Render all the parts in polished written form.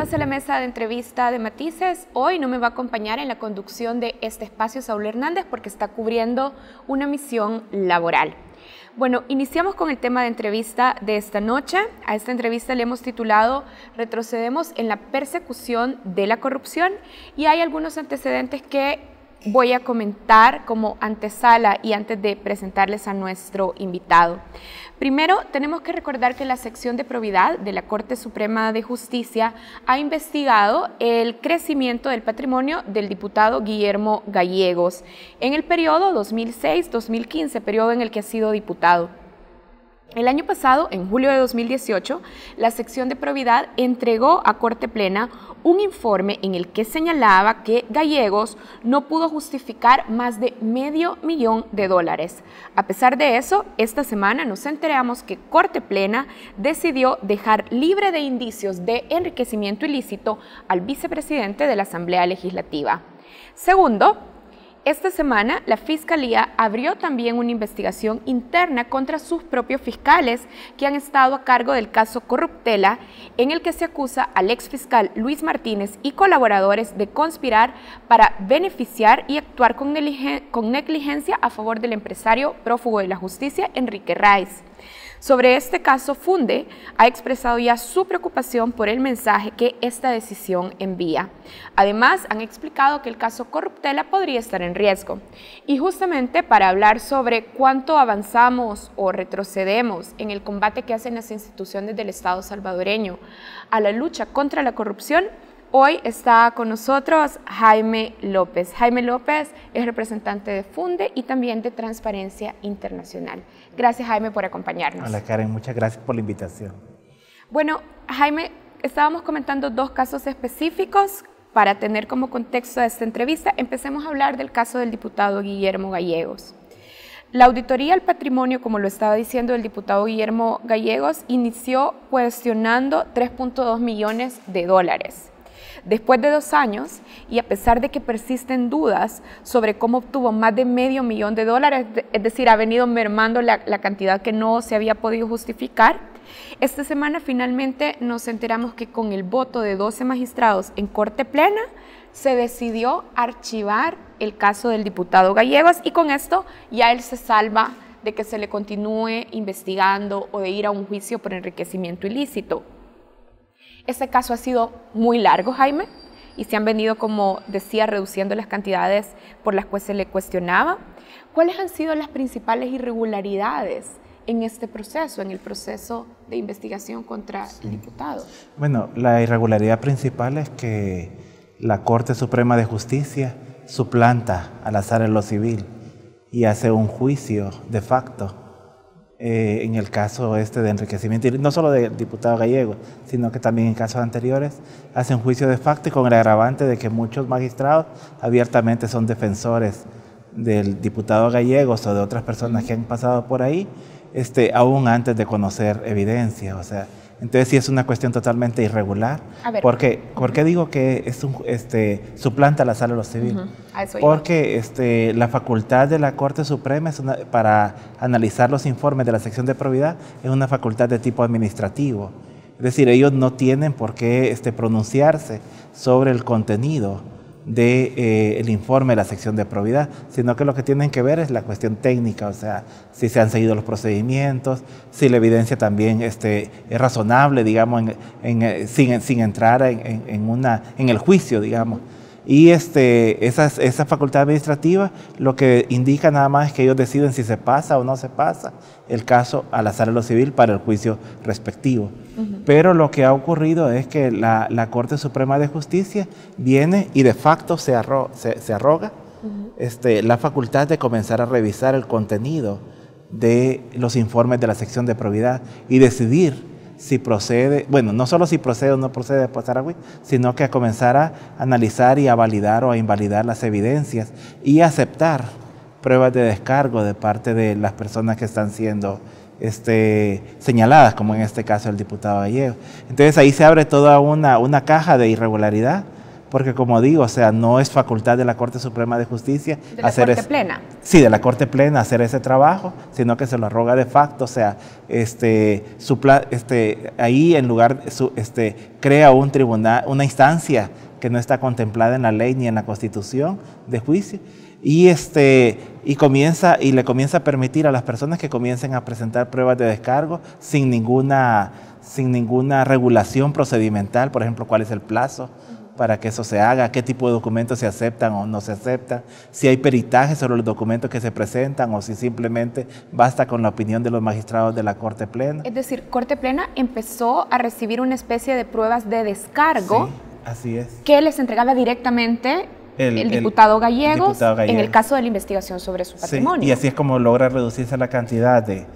Bienvenidos a la mesa de entrevista de Matices. Hoy no me va a acompañar en la conducción de este espacio Saúl Hernández porque está cubriendo una misión laboral. Bueno, iniciamos con el tema de entrevista de esta noche. A esta entrevista le hemos titulado Retrocedemos en la persecución de la corrupción y hay algunos antecedentes que voy a comentar como antesala y antes de presentarles a nuestro invitado. Primero, tenemos que recordar que la sección de probidad de la Corte Suprema de Justicia ha investigado el crecimiento del patrimonio del diputado Guillermo Gallegos en el periodo 2006-2015, periodo en el que ha sido diputado. El año pasado, en julio de 2018, la sección de probidad entregó a Corte Plena un informe en el que señalaba que Gallegos no pudo justificar más de $500,000. A pesar de eso, esta semana nos enteramos que Corte Plena decidió dejar libre de indicios de enriquecimiento ilícito al vicepresidente de la Asamblea Legislativa. Segundo, esta semana, la Fiscalía abrió también una investigación interna contra sus propios fiscales que han estado a cargo del caso Corruptela, en el que se acusa al exfiscal Luis Martínez y colaboradores de conspirar para beneficiar y actuar con negligencia a favor del empresario prófugo de la justicia Enrique Raiz. Sobre este caso, Funde ha expresado ya su preocupación por el mensaje que esta decisión envía. Además, han explicado que el caso Corruptela podría estar en riesgo. Y justamente para hablar sobre cuánto avanzamos o retrocedemos en el combate que hacen las instituciones del Estado salvadoreño a la lucha contra la corrupción, hoy está con nosotros Jaime López. Jaime López es representante de Funde y también de Transparencia Internacional. Gracias, Jaime, por acompañarnos. Hola, Karen, muchas gracias por la invitación. Bueno, Jaime, estábamos comentando dos casos específicos para tener como contexto de esta entrevista. Empecemos a hablar del caso del diputado Guillermo Gallegos. La auditoría al patrimonio, como lo estaba diciendo el diputado Guillermo Gallegos, inició cuestionando $3.2 millones. Después de 2 años, y a pesar de que persisten dudas sobre cómo obtuvo más de $500,000, es decir, ha venido mermando la cantidad que no se había podido justificar, esta semana finalmente nos enteramos que con el voto de 12 magistrados en Corte Plena se decidió archivar el caso del diputado Gallegos y con esto ya él se salva de que se le continúe investigando o de ir a un juicio por enriquecimiento ilícito. Este caso ha sido muy largo, Jaime, y se han venido, como decía, reduciendo las cantidades por las cuales se le cuestionaba. ¿Cuáles han sido las principales irregularidades en este proceso, en el proceso de investigación contra el diputado? Bueno, la irregularidad principal es que la Corte Suprema de Justicia suplanta a la sala en lo civil y hace un juicio de facto en el caso de enriquecimiento, no solo del diputado Gallegos, sino que también en casos anteriores hacen juicio de facto y con el agravante de que muchos magistrados abiertamente son defensores del diputado Gallegos o de otras personas que han pasado por ahí, aún antes de conocer evidencia. O sea, entonces sí es una cuestión totalmente irregular. ¿Por qué digo que suplanta la sala de lo civil? Porque la facultad de la Corte Suprema para analizar los informes de la sección de probidad es una facultad de tipo administrativo. Es decir, ellos no tienen por qué pronunciarse sobre el contenido del informe de la sección de probidad, sino que lo que tienen que ver es la cuestión técnica, o sea, si se han seguido los procedimientos, si la evidencia también es razonable, digamos, sin entrar en el juicio, digamos. Y esa facultad administrativa lo que indica nada más es que ellos deciden si se pasa o no se pasa el caso a la sala de lo civil para el juicio respectivo. Pero lo que ha ocurrido es que la Corte Suprema de Justicia viene y de facto se arroga la facultad de comenzar a revisar el contenido de los informes de la sección de probidad y decidir si procede, bueno, no solo si procede o no procede de pasar a juicio, sino que a comenzar a analizar y a validar o a invalidar las evidencias y aceptar pruebas de descargo de parte de las personas que están siendo señaladas, como en este caso el diputado Gallegos. Entonces ahí se abre toda una caja de irregularidad, porque como digo, o sea, no es facultad de la Corte Suprema de Justicia ¿De la Corte Plena? Sí, de la Corte Plena hacer ese trabajo, sino que se lo arroga de facto, o sea, ahí en lugar, crea un tribunal, una instancia que no está contemplada en la ley ni en la Constitución de juicio, y le comienza a permitir a las personas que comiencen a presentar pruebas de descargo sin ninguna regulación procedimental, por ejemplo, cuál es el plazo para que eso se haga, qué tipo de documentos se aceptan o no se aceptan, si hay peritaje sobre los documentos que se presentan o si simplemente basta con la opinión de los magistrados de la Corte Plena. Es decir, Corte Plena empezó a recibir una especie de pruebas de descargo, sí, así es, que les entregaba directamente el diputado Gallegos en el caso de la investigación sobre su patrimonio. Sí, y así es como logra reducirse la cantidad de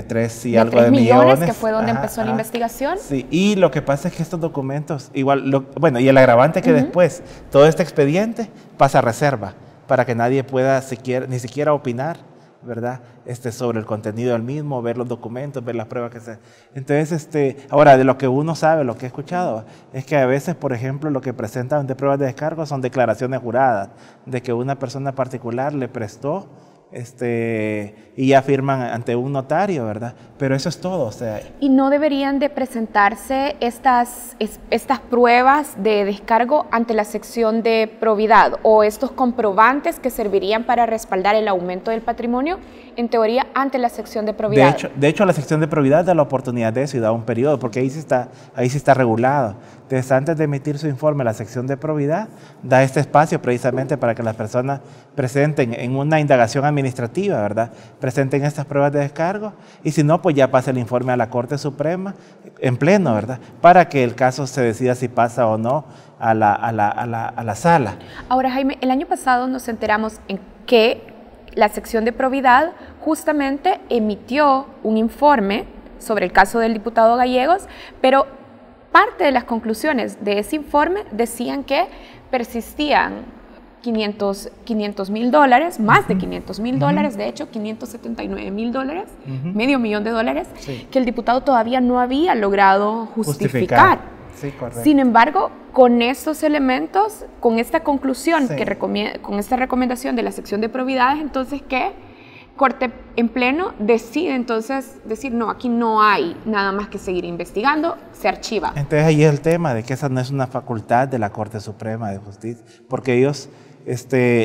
3 y algo de millones, que fue donde empezó la investigación. Sí, y lo que pasa es que estos documentos, igual, y el agravante que después todo este expediente pasa a reserva para que nadie pueda ni siquiera opinar, ¿verdad? Sobre el contenido del mismo, ver los documentos, ver las pruebas que se... Entonces, ahora, de lo que uno sabe, lo que he escuchado, es que a veces, por ejemplo, lo que presentan de pruebas de descargo son declaraciones juradas, de que una persona particular le prestó, y ya firman ante un notario, ¿verdad? Pero eso es todo, o sea... ¿Y no deberían de presentarse estas pruebas de descargo ante la sección de probidad o estos comprobantes que servirían para respaldar el aumento del patrimonio, en teoría, ante la sección de probidad? De hecho, la sección de probidad da la oportunidad de eso y da un periodo, porque ahí sí está regulado. Entonces, antes de emitir su informe, la sección de probidad da este espacio precisamente para que las personas presenten en una indagación administrativa, ¿verdad? Presenten estas pruebas de descargo y si no, pues ya pasa el informe a la Corte Suprema en pleno, ¿verdad? Para que el caso se decida si pasa o no a la sala. Ahora, Jaime, el año pasado nos enteramos en que la sección de probidad justamente emitió un informe sobre el caso del diputado Gallegos, pero parte de las conclusiones de ese informe decían que persistían $500,000, más de $500,000, de hecho $579,000, $500,000, sí, que el diputado todavía no había logrado justificar. Sí, correcto. Sin embargo, con estos elementos, con esta conclusión, sí, con esta recomendación de la sección de probidades, entonces, ¿qué? Corte en pleno decide entonces decir, no, aquí no hay nada más que seguir investigando, se archiva. Entonces ahí es el tema de que esa no es una facultad de la Corte Suprema de Justicia, porque ellos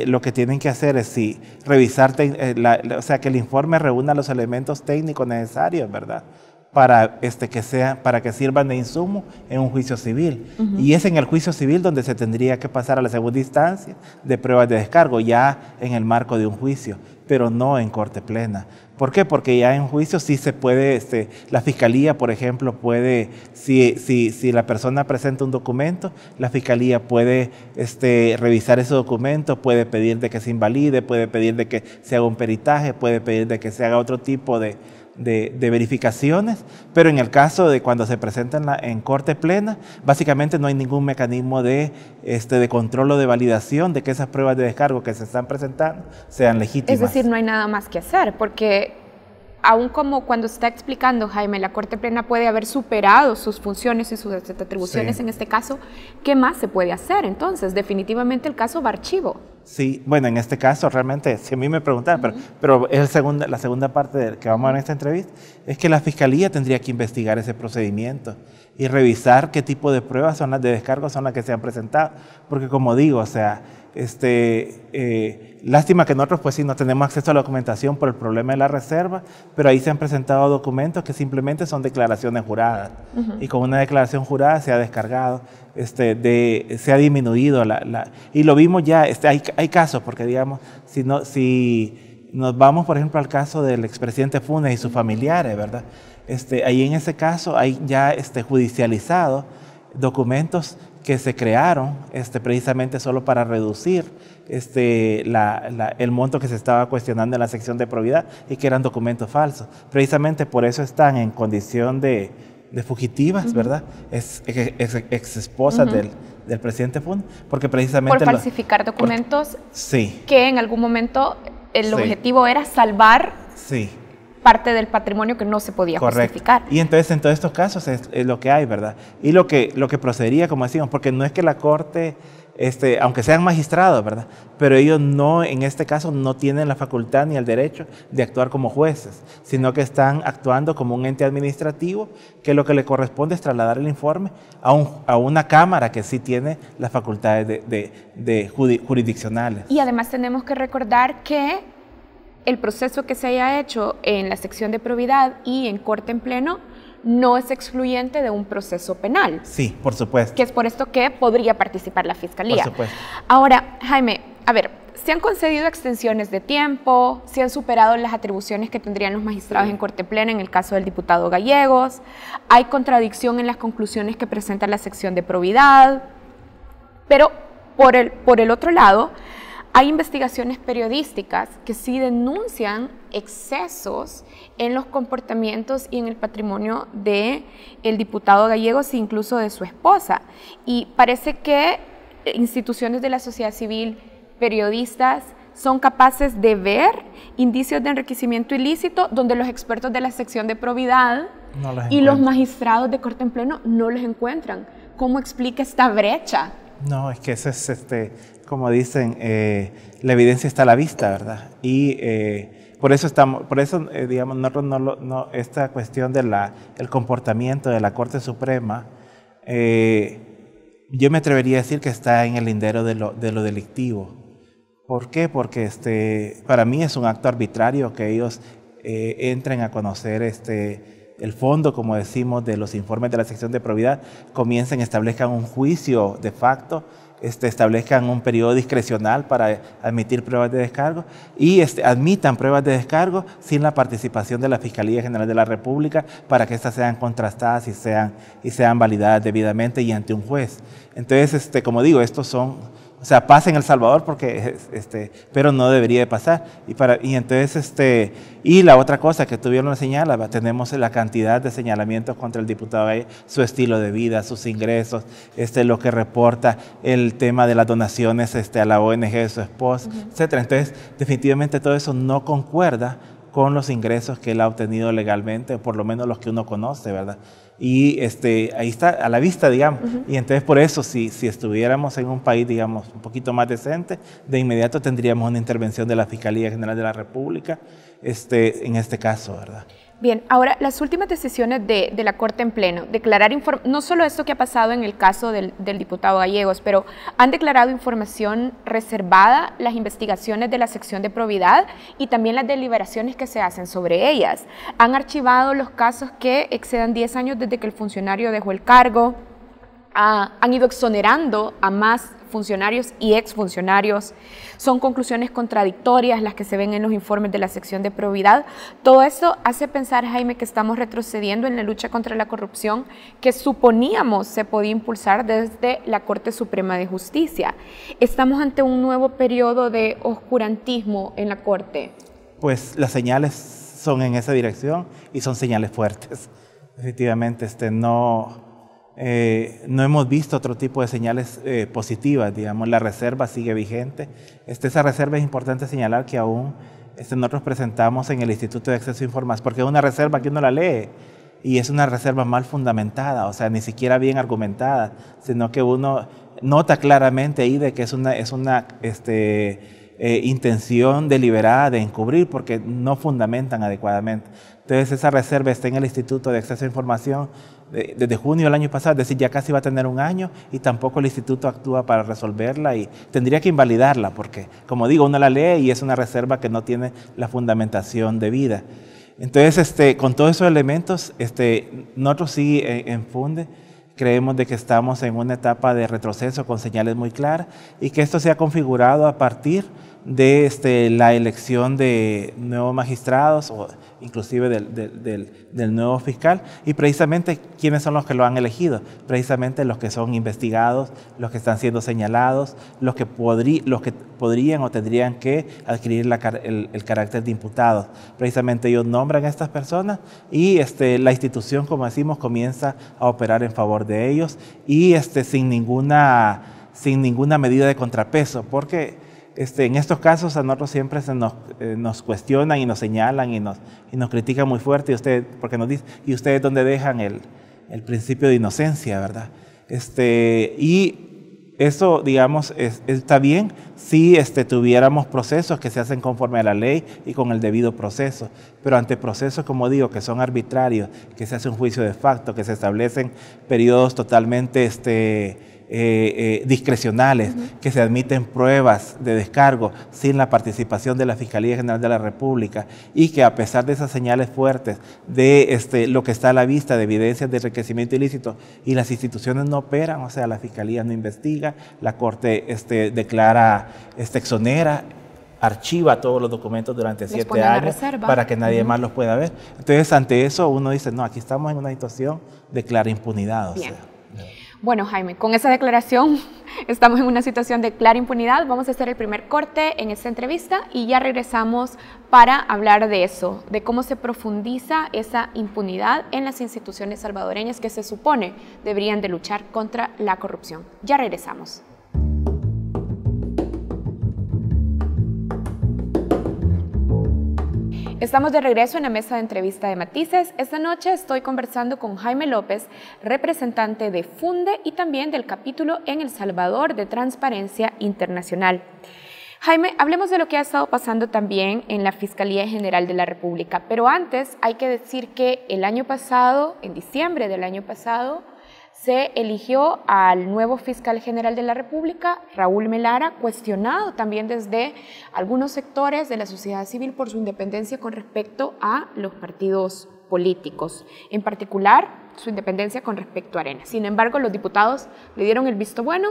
lo que tienen que hacer es revisar, o sea, que el informe reúna los elementos técnicos necesarios, ¿verdad? Para que sirvan de insumo en un juicio civil. Y es en el juicio civil donde se tendría que pasar a la segunda instancia de pruebas de descargo, ya en el marco de un juicio, pero no en Corte Plena. ¿Por qué? Porque ya en juicio sí se puede, la Fiscalía, por ejemplo, puede, si la persona presenta un documento, la Fiscalía puede revisar ese documento, puede pedir de que se invalide, puede pedir de que se haga un peritaje, puede pedir de que se haga otro tipo de verificaciones, pero en el caso de cuando se presentan en Corte Plena, básicamente no hay ningún mecanismo de control o de validación de que esas pruebas de descargo que se están presentando sean legítimas. Es decir, no hay nada más que hacer, porque aún como cuando está explicando Jaime, la Corte Plena puede haber superado sus funciones y sus atribuciones, sí, en este caso, ¿qué más se puede hacer? Entonces, definitivamente el caso va a archivo. Sí, bueno, en este caso realmente, si a mí me preguntaran, pero es la segunda parte que vamos a ver en esta entrevista, es que la Fiscalía tendría que investigar ese procedimiento y revisar qué tipo de pruebas son las de descargo, son las que se han presentado, porque como digo, o sea, lástima que nosotros pues sí no tenemos acceso a la documentación por el problema de la reserva, pero ahí se han presentado documentos que simplemente son declaraciones juradas, y con una declaración jurada se ha descargado, se ha disminuido y lo vimos ya, hay casos, porque digamos, si nos vamos por ejemplo al caso del expresidente Funes y sus familiares, ¿verdad? Ahí en ese caso hay ya judicializado documentos que se crearon precisamente solo para reducir el monto que se estaba cuestionando en la sección de probidad y que eran documentos falsos. Precisamente por eso están en condición de fugitivas, ¿verdad? Ex esposas del presidente Funes, porque precisamente... Por falsificar documentos sí, que en algún momento el objetivo era salvar... Sí. parte del patrimonio que no se podía justificar. Y entonces en todos estos casos es lo que hay, ¿verdad? Y lo que procedería, como decimos, porque no es que la Corte, aunque sean magistrados, ¿verdad? Pero ellos no, en este caso, no tienen la facultad ni el derecho de actuar como jueces, sino que están actuando como un ente administrativo, que lo que le corresponde es trasladar el informe a una cámara que sí tiene las facultades jurisdiccionales. Y además tenemos que recordar que el proceso que se haya hecho en la sección de probidad y en corte en pleno no es excluyente de un proceso penal. Sí, por supuesto. Que es por esto que podría participar la Fiscalía. Por supuesto. Ahora, Jaime, a ver, se han concedido extensiones de tiempo, se han superado las atribuciones que tendrían los magistrados en corte plena en el caso del diputado Gallegos, hay contradicción en las conclusiones que presenta la sección de probidad, pero por el otro lado, hay investigaciones periodísticas que sí denuncian excesos en los comportamientos y en el patrimonio del diputado Gallegos e incluso de su esposa. Y parece que instituciones de la sociedad civil, periodistas, son capaces de ver indicios de enriquecimiento ilícito donde los expertos de la sección de probidad y los magistrados de corte en pleno no los encuentran. ¿Cómo explica esta brecha? No, es que eso es, como dicen, la evidencia está a la vista, ¿verdad? Y por eso, digamos, esta cuestión del comportamiento de la Corte Suprema, yo me atrevería a decir que está en el lindero de lo delictivo. ¿Por qué? Porque para mí es un acto arbitrario que ellos entren a conocer el fondo, como decimos, de los informes de la sección de probidad, comiencen, establezcan un juicio de facto, establezcan un periodo discrecional para admitir pruebas de descargo y admitan pruebas de descargo sin la participación de la Fiscalía General de la República para que éstas sean contrastadas y sean validadas debidamente y ante un juez. Entonces, como digo, estos son... O sea, pasa en El Salvador pero no debería de pasar. Y la otra cosa que tú bien lo señalas, tenemos la cantidad de señalamientos contra el diputado Gallegos, su estilo de vida, sus ingresos, lo que reporta, el tema de las donaciones a la ONG de su esposa, etcétera. Entonces, definitivamente todo eso no concuerda con los ingresos que él ha obtenido legalmente, o por lo menos los que uno conoce, ¿verdad? Y ahí está, a la vista, digamos. Y entonces por eso, si estuviéramos en un país, digamos, un poquito más decente, de inmediato tendríamos una intervención de la Fiscalía General de la República, en este caso, ¿verdad? Bien, ahora las últimas decisiones de la Corte en pleno, declarar no solo esto que ha pasado en el caso del diputado Gallegos, pero han declarado información reservada las investigaciones de la sección de probidad y también las deliberaciones que se hacen sobre ellas. Han archivado los casos que excedan 10 años desde que el funcionario dejó el cargo, han ido exonerando a más funcionarios y exfuncionarios. Son conclusiones contradictorias las que se ven en los informes de la sección de probidad. Todo esto hace pensar, Jaime, que estamos retrocediendo en la lucha contra la corrupción que suponíamos se podía impulsar desde la Corte Suprema de Justicia. ¿Estamos ante un nuevo periodo de oscurantismo en la Corte? Pues las señales son en esa dirección y son señales fuertes. Efectivamente, no hemos visto otro tipo de señales positivas, digamos, la reserva sigue vigente. Esa reserva es importante señalar que aún nosotros presentamos en el Instituto de Acceso a Información, porque es una reserva que uno la lee y es una reserva mal fundamentada, o sea, ni siquiera bien argumentada, sino que uno nota claramente ahí de que es una intención deliberada de encubrir porque no fundamentan adecuadamente. Entonces esa reserva está en el Instituto de Acceso a Información desde junio del año pasado, es decir, ya casi va a tener un año y tampoco el instituto actúa para resolverla y tendría que invalidarla porque, como digo, uno la lee y es una reserva que no tiene la fundamentación debida. Entonces, con todos esos elementos, nosotros sí en Funde creemos de que estamos en una etapa de retroceso con señales muy claras y que esto se ha configurado a partir de la elección de nuevos magistrados o inclusive del nuevo fiscal y precisamente ¿quiénes son los que lo han elegido? Precisamente los que son investigados, los que están siendo señalados, los que podrían o tendrían que adquirir el carácter de imputados. Precisamente ellos nombran a estas personas y la institución, como decimos, comienza a operar en favor de ellos y sin ninguna medida de contrapeso, porque en estos casos a nosotros siempre nos cuestionan y nos señalan y nos critican muy fuerte, porque nos dicen, ¿y ustedes dónde dejan el principio de inocencia, verdad? Y eso, digamos, está bien si tuviéramos procesos que se hacen conforme a la ley y con el debido proceso, pero ante procesos, como digo, que son arbitrarios, que se hace un juicio de facto, que se establecen periodos totalmente discrecionales, que se admiten pruebas de descargo sin la participación de la Fiscalía General de la República, y que a pesar de esas señales fuertes de lo que está a la vista de evidencias de enriquecimiento ilícito y las instituciones no operan, o sea, la Fiscalía no investiga, la Corte declara, exonera, archiva todos los documentos durante 7 años para que nadie más los pueda ver. Entonces, ante eso uno dice, no, aquí estamos en una situación de clara impunidad. Bien. Bueno, Jaime, con esa declaración estamos en una situación de clara impunidad. Vamos a hacer el primer corte en esta entrevista y ya regresamos para hablar de eso, de cómo se profundiza esa impunidad en las instituciones salvadoreñas que se supone deberían de luchar contra la corrupción. Ya regresamos. Estamos de regreso en la mesa de entrevista de Matices. Esta noche estoy conversando con Jaime López, representante de FUNDE y también del capítulo en El Salvador de Transparencia Internacional. Jaime, hablemos de lo que ha estado pasando también en la Fiscalía General de la República, pero antes hay que decir que el año pasado, en diciembre del año pasado, se eligió al nuevo fiscal general de la República, Raúl Melara, cuestionado también desde algunos sectores de la sociedad civil por su independencia con respecto a los partidos políticos, en particular su independencia con respecto a Arena. Sin embargo, los diputados le dieron el visto bueno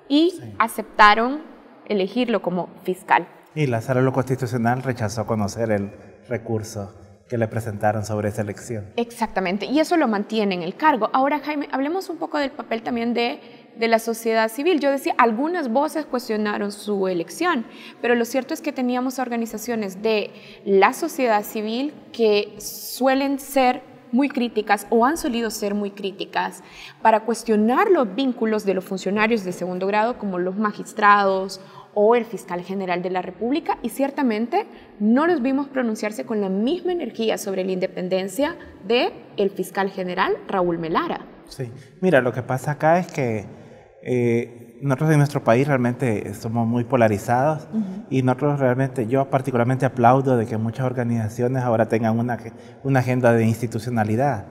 y aceptaron elegirlo como fiscal. Y la Sala de lo Constitucional rechazó conocer el recurso que le presentaron sobre esa elección. Exactamente, y eso lo mantiene en el cargo. Ahora, Jaime, hablemos un poco del papel también de la sociedad civil. Yo decía, algunas voces cuestionaron su elección, pero lo cierto es que teníamos organizaciones de la sociedad civil que suelen ser muy críticas o han solido ser muy críticas para cuestionar los vínculos de los funcionarios de segundo grado como los magistrados o el fiscal general de la República, y ciertamente no los vimos pronunciarse con la misma energía sobre la independencia del fiscal general Raúl Melara. Sí, mira, lo que pasa acá es que nosotros en nuestro país realmente somos muy polarizados y nosotros realmente, yo particularmente aplaudo de que muchas organizaciones ahora tengan una agenda de institucionalidad,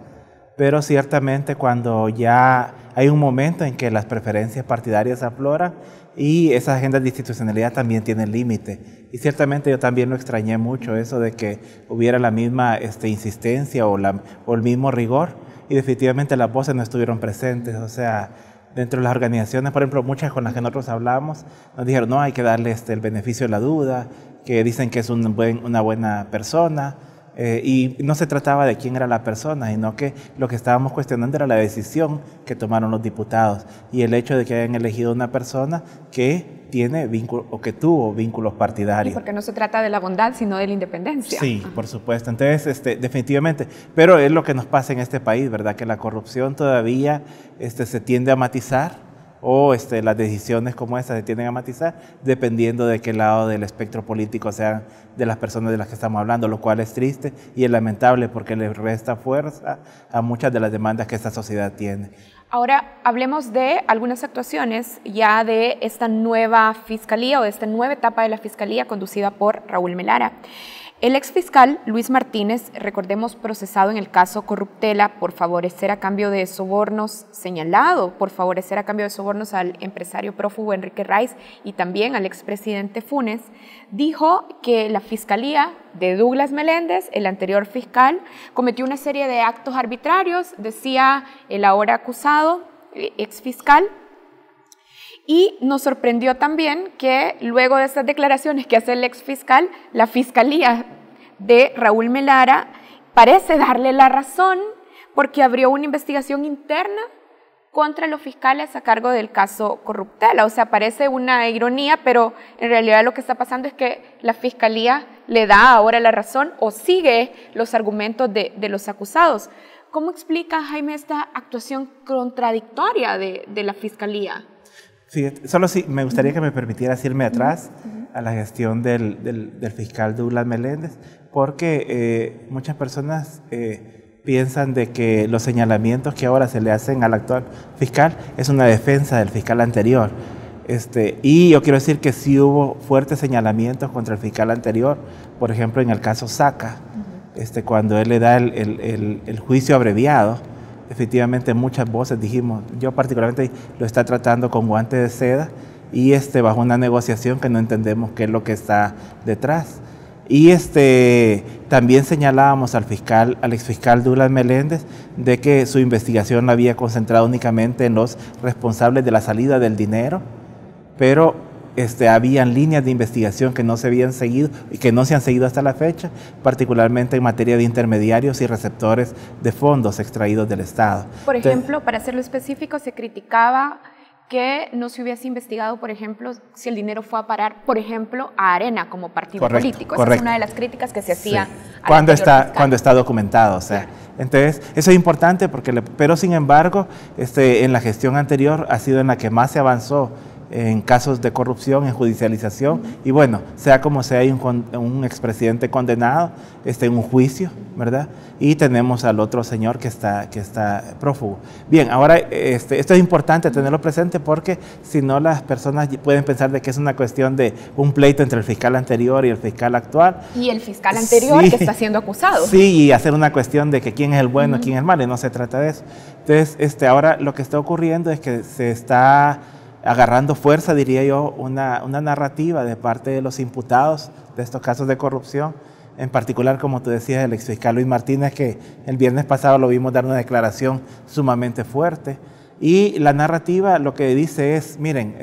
pero ciertamente cuando ya hay un momento en que las preferencias partidarias afloran y esas agendas de institucionalidad también tienen límite. Y ciertamente yo también lo extrañé mucho, eso de que hubiera la misma insistencia o el mismo rigor, y definitivamente las voces no estuvieron presentes. O sea, dentro de las organizaciones, por ejemplo, muchas con las que nosotros hablamos, nos dijeron, no, hay que darle el beneficio de la duda, que dicen que es una buena persona, y no se trataba de quién era la persona, sino que lo que estábamos cuestionando era la decisión que tomaron los diputados y el hecho de que hayan elegido una persona que tiene vínculo o que tuvo vínculos partidarios. Y porque no se trata de la bondad, sino de la independencia. Sí, por supuesto. Entonces, definitivamente, pero es lo que nos pasa en este país, ¿verdad? Que la corrupción todavía se tiende a matizar, o las decisiones como estas se tienden a matizar dependiendo de qué lado del espectro político sean de las personas de las que estamos hablando, lo cual es triste y es lamentable porque le resta fuerza a muchas de las demandas que esta sociedad tiene. Ahora hablemos de algunas actuaciones ya de esta nueva fiscalía o de esta nueva etapa de la fiscalía conducida por Raúl Melara. El exfiscal Luis Martínez, recordemos, procesado en el caso Corruptela por favorecer a cambio de sobornos, señalado por favorecer a cambio de sobornos al empresario prófugo Enrique Raiz y también al expresidente Funes, dijo que la fiscalía de Douglas Meléndez, el anterior fiscal, cometió una serie de actos arbitrarios, decía el ahora acusado, exfiscal. Y nos sorprendió también que luego de estas declaraciones que hace el exfiscal, la fiscalía de Raúl Melara parece darle la razón porque abrió una investigación interna contra los fiscales a cargo del caso Corruptela. O sea, parece una ironía, pero en realidad lo que está pasando es que la fiscalía le da ahora la razón o sigue los argumentos de los acusados. ¿Cómo explica, Jaime, esta actuación contradictoria de la fiscalía? Sí, solo sí, me gustaría que me permitieras irme atrás a la gestión del fiscal Douglas Meléndez, porque muchas personas piensan de que los señalamientos que ahora se le hacen al actual fiscal es una defensa del fiscal anterior. Y yo quiero decir que sí hubo fuertes señalamientos contra el fiscal anterior, por ejemplo en el caso Saca, cuando él le da el juicio abreviado. Efectivamente muchas voces dijimos, yo particularmente lo está tratando con guante de seda y bajo una negociación que no entendemos qué es lo que está detrás. Y también señalábamos al exfiscal Douglas Meléndez de que su investigación la había concentrado únicamente en los responsables de la salida del dinero, pero habían líneas de investigación que no se habían seguido y que no se han seguido hasta la fecha, particularmente en materia de intermediarios y receptores de fondos extraídos del Estado. Por ejemplo, para hacerlo específico, se criticaba que no se hubiese investigado, por ejemplo, si el dinero fue a parar, por ejemplo, a Arena como partido político. Esa es una de las críticas que se hacía cuando está documentado. O sea, entonces, eso es importante, pero sin embargo, en la gestión anterior ha sido en la que más se avanzó en casos de corrupción, en judicialización, y bueno, sea como sea, hay un expresidente condenado, en un juicio, ¿verdad? Y tenemos al otro señor que está prófugo. Bien, ahora esto es importante tenerlo presente porque si no las personas pueden pensar de que es una cuestión de un pleito entre el fiscal anterior y el fiscal actual. Y el fiscal anterior que está siendo acusado. Sí, y hacer una cuestión de que quién es el bueno, quién es el malo, y no se trata de eso. Entonces, ahora lo que está ocurriendo es que se está agarrando fuerza, diría yo, una narrativa de parte de los imputados de estos casos de corrupción, en particular, como tú decías, el exfiscal Luis Martínez, que el viernes pasado lo vimos dar una declaración sumamente fuerte. Y la narrativa lo que dice es, miren,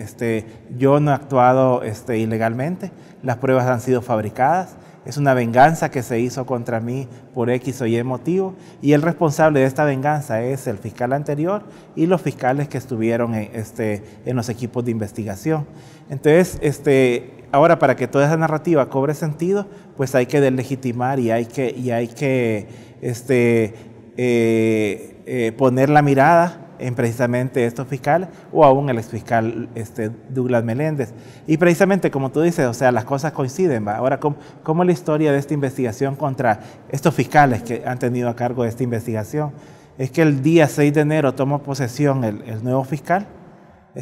yo no he actuado ilegalmente, las pruebas han sido fabricadas, es una venganza que se hizo contra mí por X o Y motivo, y el responsable de esta venganza es el fiscal anterior y los fiscales que estuvieron en los equipos de investigación. Entonces, ahora para que toda esa narrativa cobre sentido, pues hay que deslegitimar y hay que poner la mirada en precisamente estos fiscales o aún el exfiscal Douglas Meléndez. Y precisamente como tú dices, o sea, las cosas coinciden, ¿va? Ahora, ¿cómo es la historia de esta investigación contra estos fiscales que han tenido a cargo de esta investigación? Es que el día 6 de enero toma posesión el nuevo fiscal,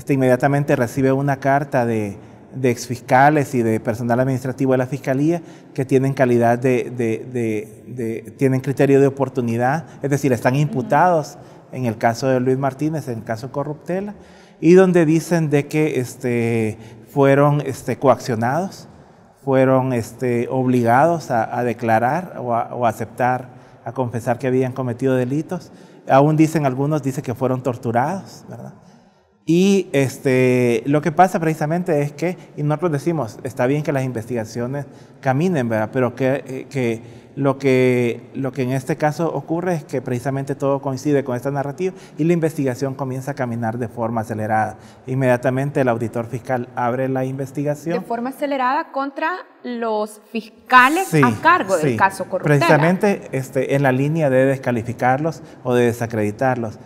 inmediatamente recibe una carta de exfiscales y de personal administrativo de la Fiscalía que tienen calidad tienen criterio de oportunidad, es decir, están imputados en el caso de Luis Martínez, en el caso Corruptela, y donde dicen de que fueron coaccionados, fueron obligados a declarar o a aceptar, a confesar que habían cometido delitos. Aún algunos dicen que fueron torturados, ¿verdad? Y lo que pasa precisamente es que, y nosotros decimos, está bien que las investigaciones caminen, ¿verdad? Pero lo que en este caso ocurre es que precisamente todo coincide con esta narrativa y la investigación comienza a caminar de forma acelerada. Inmediatamente el auditor fiscal abre la investigación. De forma acelerada contra los fiscales a cargo del caso Corruptela. Precisamente en la línea de descalificarlos o de desacreditarlos.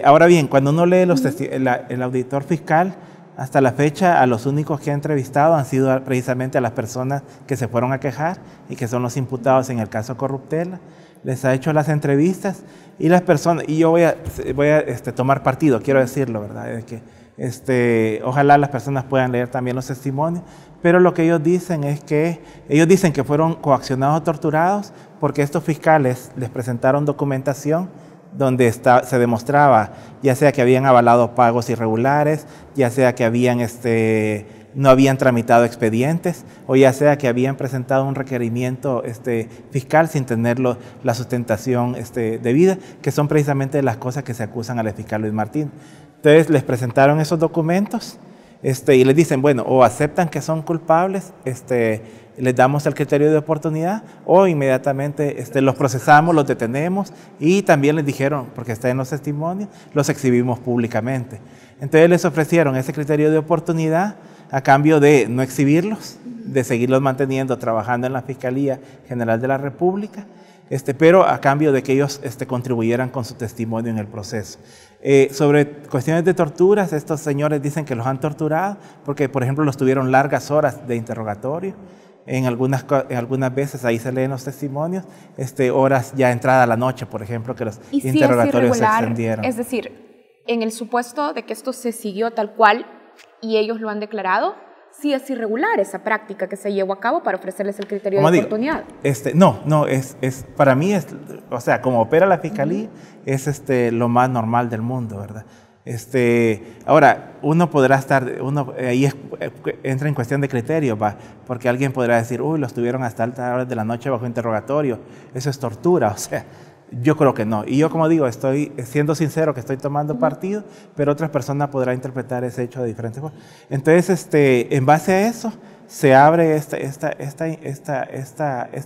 Ahora bien, cuando uno lee el auditor fiscal, hasta la fecha a los únicos que ha entrevistado han sido precisamente a las personas que se fueron a quejar y que son los imputados en el caso Corruptela. Les ha hecho las entrevistas y las personas, y yo voy a tomar partido, quiero decirlo, ¿verdad? Es que ojalá las personas puedan leer también los testimonios, pero lo que ellos dicen es que ellos dicen que fueron coaccionados o torturados porque estos fiscales les presentaron documentación donde se demostraba ya sea que habían avalado pagos irregulares, ya sea que no habían tramitado expedientes, o ya sea que habían presentado un requerimiento fiscal sin tener la sustentación debida, que son precisamente las cosas que se acusan al fiscal Luis Martín. Entonces les presentaron esos documentos y les dicen, bueno, o aceptan que son culpables, les damos el criterio de oportunidad, o inmediatamente los procesamos, los detenemos, y también les dijeron, porque está en los testimonios, los exhibimos públicamente. Entonces les ofrecieron ese criterio de oportunidad a cambio de no exhibirlos, de seguirlos manteniendo, trabajando en la Fiscalía General de la República, pero a cambio de que ellos contribuyeran con su testimonio en el proceso. Sobre cuestiones de torturas, estos señores dicen que los han torturado porque, por ejemplo, los tuvieron largas horas de interrogatorio. En algunas veces, ahí se leen los testimonios, horas ya entrada la noche, por ejemplo, que los interrogatorios se extendieron. Es decir, en el supuesto de que esto se siguió tal cual y ellos lo han declarado, sí es irregular esa práctica que se llevó a cabo para ofrecerles el criterio de oportunidad. Para mí, o sea, como opera la Fiscalía, es lo más normal del mundo, ¿verdad? Ahora, uno podrá estar, ahí entra en cuestión de criterio, porque alguien podrá decir, uy, los tuvieron hasta altas horas de la noche bajo interrogatorio, eso es tortura, o sea, yo creo que no. Y yo, como digo, estoy siendo sincero que estoy tomando partido, pero otras personas podrán interpretar ese hecho de diferentes formas. Entonces, en base a eso, se abre esta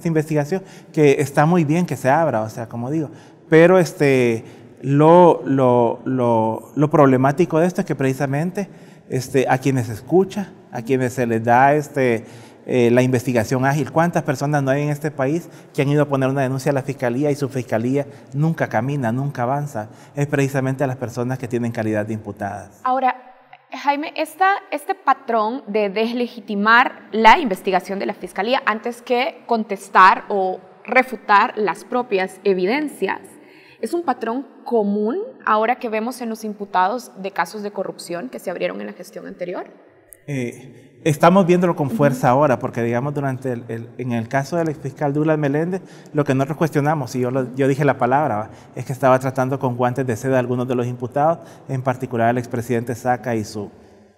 investigación, que está muy bien que se abra, o sea, como digo, pero lo problemático de esto es que precisamente a quienes escucha, a quienes se les da la investigación ágil. ¿Cuántas personas no hay en este país que han ido a poner una denuncia a la Fiscalía y su Fiscalía nunca camina, nunca avanza? Es precisamente a las personas que tienen calidad de imputadas. Ahora, Jaime, este patrón de deslegitimar la investigación de la Fiscalía antes que contestar o refutar las propias evidencias, ¿es un patrón común ahora que vemos en los imputados de casos de corrupción que se abrieron en la gestión anterior? Estamos viéndolo con fuerza ahora, porque digamos en el caso del exfiscal Douglas Meléndez, lo que nosotros cuestionamos, y yo dije la palabra, es que estaba tratando con guantes de seda a algunos de los imputados, en particular el expresidente Saca y su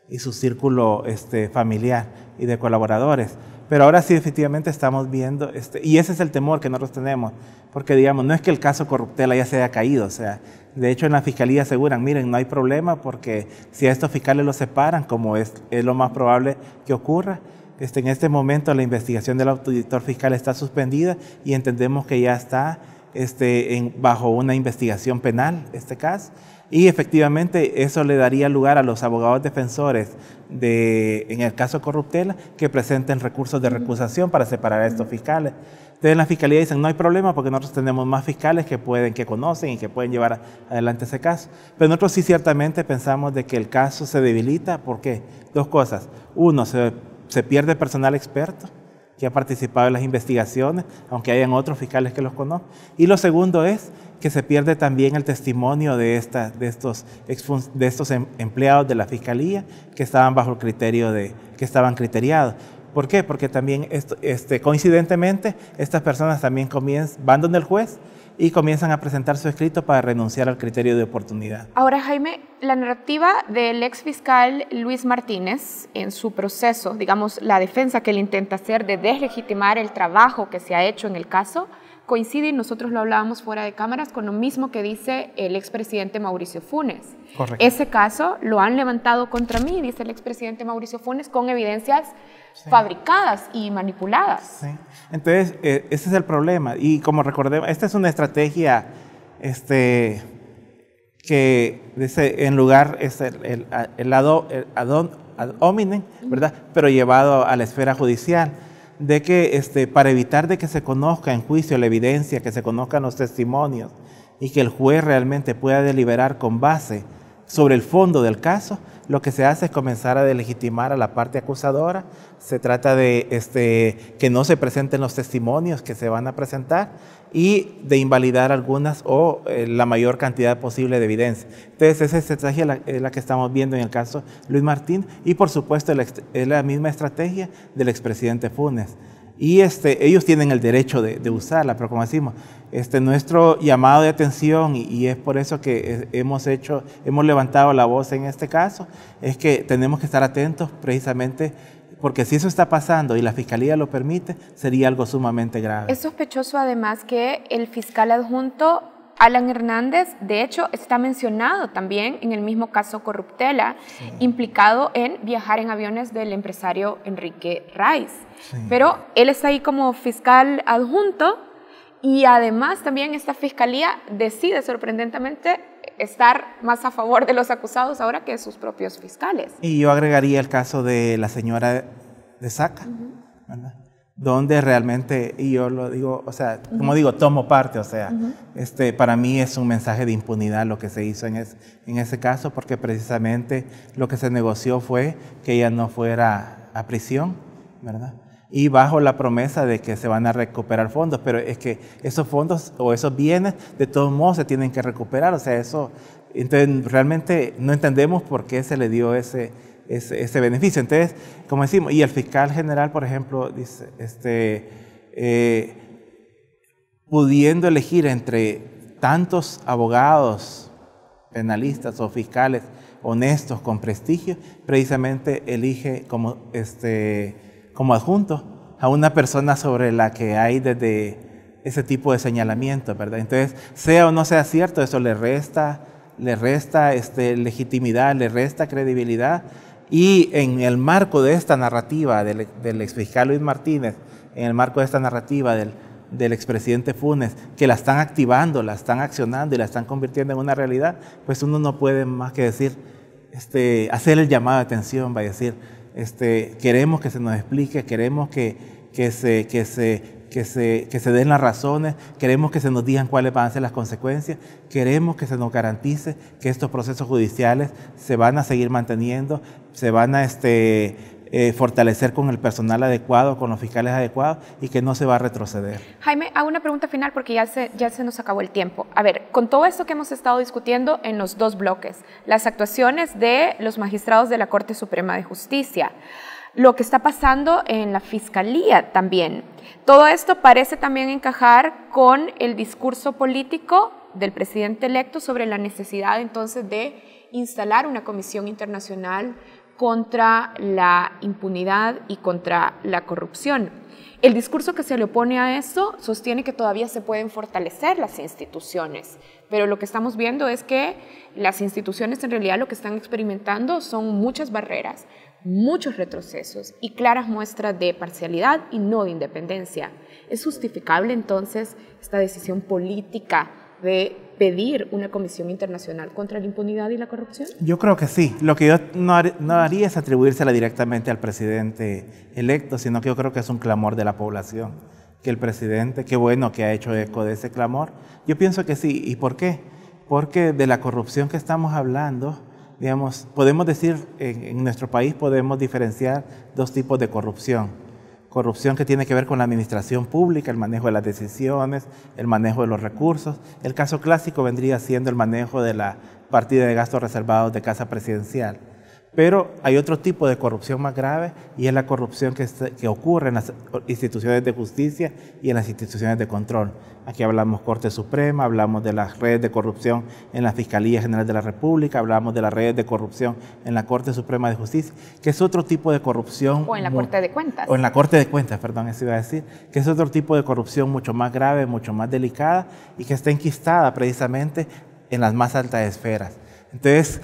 círculo familiar y de colaboradores. Pero ahora sí efectivamente estamos viendo, y ese es el temor que nosotros tenemos, porque digamos, no es que el caso Corruptela ya se haya caído, o sea, de hecho en la Fiscalía aseguran, miren, no hay problema porque si a estos fiscales los separan, como es lo más probable que ocurra, en este momento la investigación del auditor fiscal está suspendida y entendemos que ya está bajo una investigación penal, este caso. Y efectivamente eso le daría lugar a los abogados defensores en el caso Corruptela que presenten recursos de recusación para separar a estos fiscales. Entonces en la Fiscalía dicen no hay problema porque nosotros tenemos más fiscales que conocen y que pueden llevar adelante ese caso. Pero nosotros sí ciertamente pensamos de que el caso se debilita. ¿Por qué? Dos cosas. Uno, se pierde personal experto que ha participado en las investigaciones, aunque hayan otros fiscales que los conozcan. Y lo segundo es que se pierde también el testimonio de estos empleados de la Fiscalía que estaban bajo el criterio que estaban criteriados. ¿Por qué? Porque también coincidentemente estas personas también van donde el juez y comienzan a presentar su escrito para renunciar al criterio de oportunidad. Ahora, Jaime, la narrativa del exfiscal Luis Martínez en su proceso, digamos, la defensa que él intenta hacer de deslegitimar el trabajo que se ha hecho en el caso, coincide, y nosotros lo hablábamos fuera de cámaras, con lo mismo que dice el expresidente Mauricio Funes. Correcto. Ese caso lo han levantado contra mí, dice el expresidente Mauricio Funes, con evidencias fabricadas y manipuladas. Sí. Entonces, ese es el problema. Y como recordemos, esta es una estrategia que dice, en lugar es el ad hominem, ¿verdad? Pero llevado a la esfera judicial, de que para evitar de que se conozca en juicio la evidencia, que se conozcan los testimonios y que el juez realmente pueda deliberar con base sobre el fondo del caso, lo que se hace es comenzar a delegitimar a la parte acusadora. Se trata de que no se presenten los testimonios que se van a presentar y de invalidar algunas o la mayor cantidad posible de evidencia. Entonces esa estrategia es la que estamos viendo en el caso Luis Martín y por supuesto es la misma estrategia del expresidente Funes. Y ellos tienen el derecho de usarla, pero como decimos, nuestro llamado de atención, y es por eso que hemos levantado la voz en este caso, es que tenemos que estar atentos precisamente porque si eso está pasando y la Fiscalía lo permite, sería algo sumamente grave. Es sospechoso además que el fiscal adjunto Alan Hernández, de hecho, está mencionado también en el mismo caso Corruptela, sí, implicado en viajar en aviones del empresario Enrique Raiz. Sí. Pero él está ahí como fiscal adjunto y además también esta fiscalía decide sorprendentemente estar más a favor de los acusados ahora que de sus propios fiscales. Y yo agregaría el caso de la señora de Saca, ¿verdad? donde realmente, y yo lo digo, o sea, como digo, tomo parte, o sea, para mí es un mensaje de impunidad lo que se hizo en ese caso, porque precisamente lo que se negoció fue que ella no fuera a prisión, ¿verdad? Y bajo la promesa de que se van a recuperar fondos, pero es que esos fondos o esos bienes de todos modos se tienen que recuperar, o sea, eso, entonces realmente no entendemos por qué se le dio ese beneficio. Entonces, como decimos, y el fiscal general, por ejemplo, dice, pudiendo elegir entre tantos abogados, penalistas o fiscales honestos, con prestigio, precisamente elige como adjunto a una persona sobre la que hay desde ese tipo de señalamiento, ¿verdad? Entonces, sea o no sea cierto, eso le resta legitimidad, le resta credibilidad. Y en el marco de esta narrativa del exfiscal Luis Martínez, en el marco de esta narrativa del expresidente Funes, que la están activando, la están accionando y la están convirtiendo en una realidad, pues uno no puede más que decir, hacer el llamado de atención, va a decir, queremos que se nos explique, queremos que se den las razones, queremos que se nos digan cuáles van a ser las consecuencias, queremos que se nos garantice que estos procesos judiciales se van a seguir manteniendo, se van a fortalecer con el personal adecuado, con los fiscales adecuados y que no se va a retroceder. Jaime, hago una pregunta final porque ya se nos acabó el tiempo. A ver, con todo esto que hemos estado discutiendo en los dos bloques, las actuaciones de los magistrados de la Corte Suprema de Justicia, lo que está pasando en la Fiscalía también. Todo esto parece también encajar con el discurso político del presidente electo sobre la necesidad entonces de instalar una comisión internacional contra la impunidad y contra la corrupción. El discurso que se le opone a eso sostiene que todavía se pueden fortalecer las instituciones, pero lo que estamos viendo es que las instituciones en realidad lo que están experimentando son muchas barreras, muchos retrocesos y claras muestras de parcialidad y no de independencia. ¿Es justificable entonces esta decisión política de pedir una comisión internacional contra la impunidad y la corrupción? Yo creo que sí. Lo que yo no haría es atribuírsela directamente al presidente electo, sino que yo creo que es un clamor de la población. Que el presidente, qué bueno que ha hecho eco de ese clamor. Yo pienso que sí. ¿Y por qué? Porque de la corrupción que estamos hablando, digamos, podemos decir, en nuestro país podemos diferenciar dos tipos de corrupción. Corrupción que tiene que ver con la administración pública, el manejo de las decisiones, el manejo de los recursos. El caso clásico vendría siendo el manejo de la partida de gastos reservados de Casa Presidencial. Pero hay otro tipo de corrupción más grave y es la corrupción que ocurre en las instituciones de justicia y en las instituciones de control. Aquí hablamos Corte Suprema, hablamos de las redes de corrupción en la Fiscalía General de la República, hablamos de las redes de corrupción en la Corte Suprema de Justicia, que es otro tipo de corrupción. O en la Corte de Cuentas. O en la Corte de Cuentas, perdón, eso iba a decir, que es otro tipo de corrupción mucho más grave, mucho más delicada y que está enquistada precisamente en las más altas esferas. Entonces,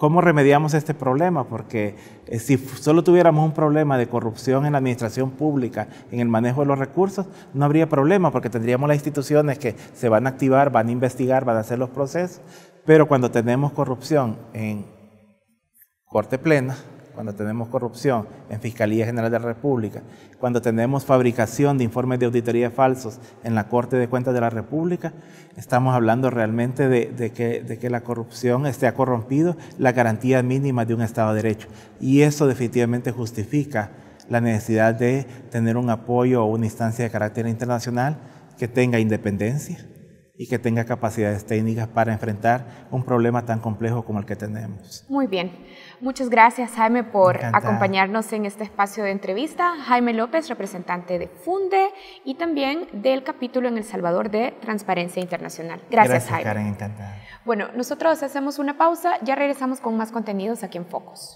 ¿Cómo remediamos este problema? Porque si solo tuviéramos un problema de corrupción en la administración pública, en el manejo de los recursos, no habría problema porque tendríamos las instituciones que se van a activar, van a investigar, van a hacer los procesos. Pero cuando tenemos corrupción en Corte Plena, cuando tenemos corrupción en Fiscalía General de la República, cuando tenemos fabricación de informes de auditoría falsos en la Corte de Cuentas de la República, estamos hablando realmente de que la corrupción ha corrompido la garantía mínima de un Estado de Derecho. Y eso definitivamente justifica la necesidad de tener un apoyo o una instancia de carácter internacional que tenga independencia y que tenga capacidades técnicas para enfrentar un problema tan complejo como el que tenemos. Muy bien. Muchas gracias, Jaime, por acompañarnos en este espacio de entrevista. Jaime López, representante de FUNDE y también del capítulo en El Salvador de Transparencia Internacional. Gracias, Jaime. Karen, encantada. Bueno, nosotros hacemos una pausa, ya regresamos con más contenidos aquí en Focus.